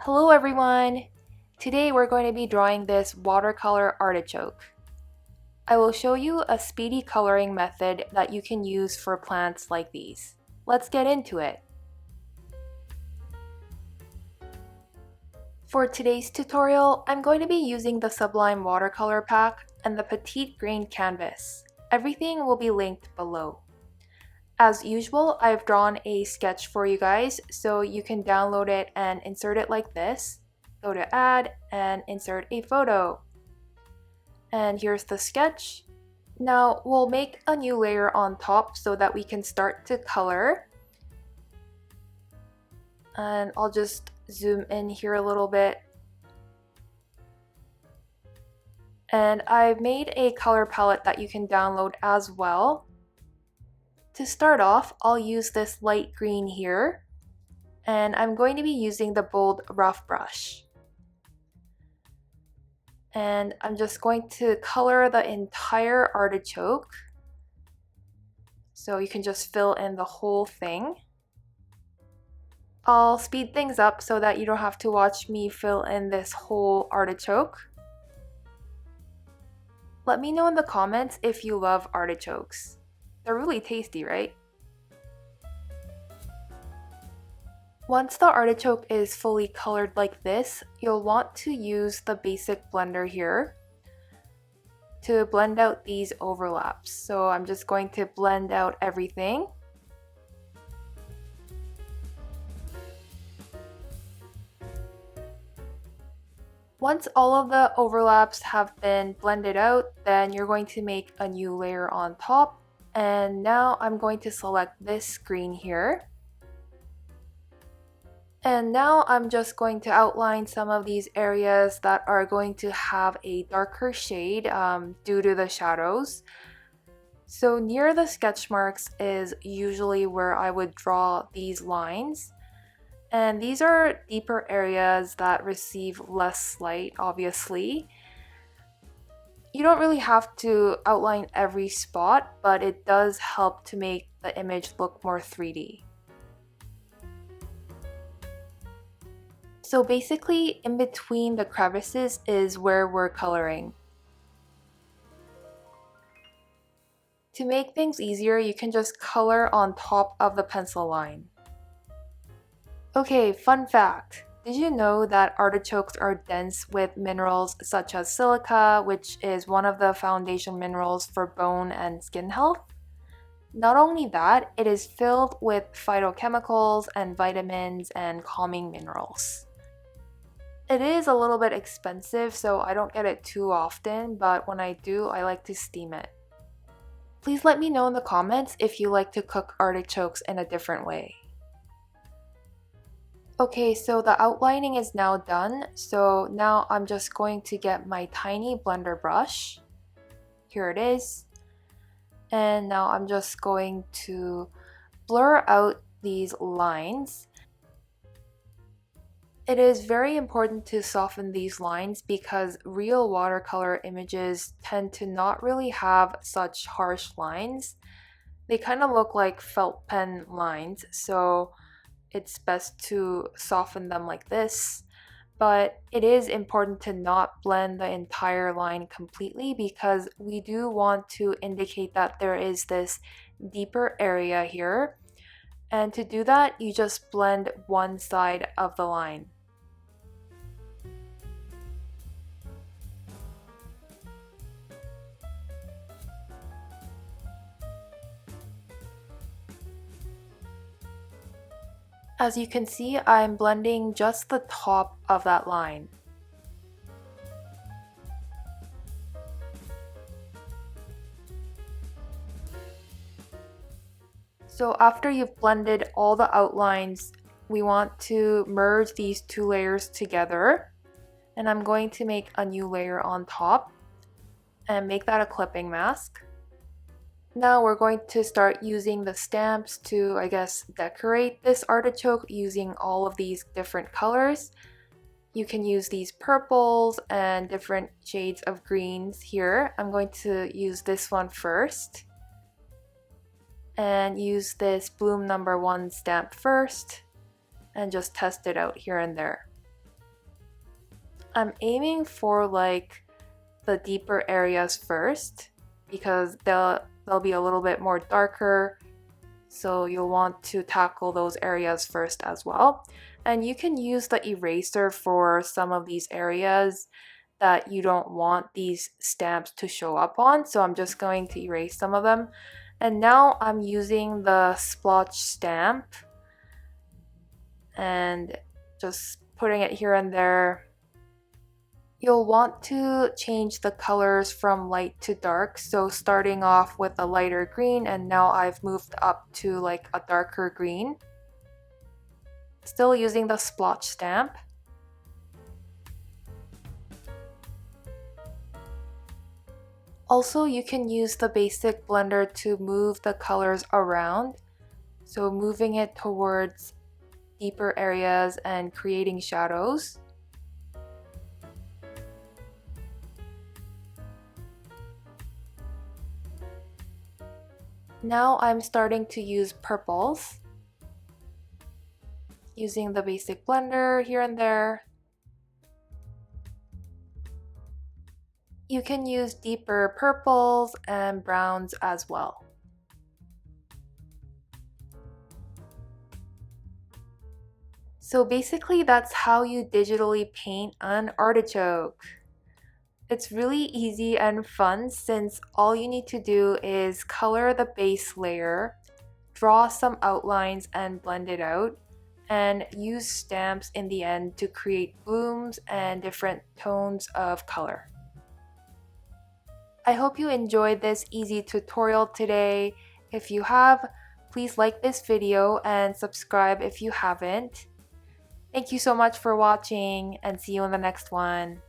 Hello everyone! Today we're going to be drawing this watercolor artichoke. I will show you a speedy coloring method that you can use for plants like these. Let's get into it! For today's tutorial, I'm going to be using the Sublime Watercolor pack and the Petite Grain canvas. Everything will be linked below. As usual, I've drawn a sketch for you guys, so you can download it and insert it like this. Go to Add and insert a photo. And here's the sketch. Now we'll make a new layer on top so that we can start to color. And I'll just zoom in here a little bit. And I've made a color palette that you can download as well. To start off, I'll use this light green here, and I'm going to be using the bold rough brush. And I'm just going to color the entire artichoke, so you can just fill in the whole thing. I'll speed things up so that you don't have to watch me fill in this whole artichoke. Let me know in the comments if you love artichokes. They're really tasty, right? Once the artichoke is fully colored like this, you'll want to use the basic blender here to blend out these overlaps. So I'm just going to blend out everything. Once all of the overlaps have been blended out, then you're going to make a new layer on top. And now I'm going to select this green here. And now I'm just going to outline some of these areas that are going to have a darker shade due to the shadows. So near the sketch marks is usually where I would draw these lines. And these are deeper areas that receive less light, obviously. You don't really have to outline every spot, but it does help to make the image look more 3D. So basically, in between the crevices is where we're coloring. To make things easier, you can just color on top of the pencil line. Okay, fun fact. Did you know that artichokes are dense with minerals such as silica, which is one of the foundation minerals for bone and skin health? Not only that, it is filled with phytochemicals and vitamins and calming minerals. It is a little bit expensive, so I don't get it too often, but when I do, I like to steam it. Please let me know in the comments if you like to cook artichokes in a different way. Okay, so the outlining is now done, so now I'm just going to get my tiny blender brush. Here it is. And now I'm just going to blur out these lines. It is very important to soften these lines because real watercolor images tend to not really have such harsh lines. They kind of look like felt pen lines, so it's best to soften them like this. But it is important to not blend the entire line completely because we do want to indicate that there is this deeper area here. And to do that, you just blend one side of the line. As you can see, I'm blending just the top of that line. So after you've blended all the outlines, we want to merge these two layers together. And I'm going to make a new layer on top and make that a clipping mask. Now we're going to start using the stamps to, decorate this artichoke using all of these different colors. You can use these purples and different shades of greens here. I'm going to use this one first. And use this bloom number 1 stamp first. And just test it out here and there. I'm aiming for like the deeper areas first because they'll be a little bit more darker, so you'll want to tackle those areas first as well. And you can use the eraser for some of these areas that you don't want these stamps to show up on, so I'm just going to erase some of them. And now I'm using the splotch stamp and just putting it here and there. You'll want to change the colors from light to dark, so starting off with a lighter green and now I've moved up to like a darker green. Still using the splotch stamp. Also, you can use the basic blender to move the colors around, so moving it towards deeper areas and creating shadows. Now I'm starting to use purples, using the basic blender here and there. You can use deeper purples and browns as well. So basically that's how you digitally paint an artichoke. It's really easy and fun since all you need to do is color the base layer, draw some outlines and blend it out, and use stamps in the end to create blooms and different tones of color. I hope you enjoyed this easy tutorial today. If you have, please like this video and subscribe if you haven't. Thank you so much for watching and see you in the next one.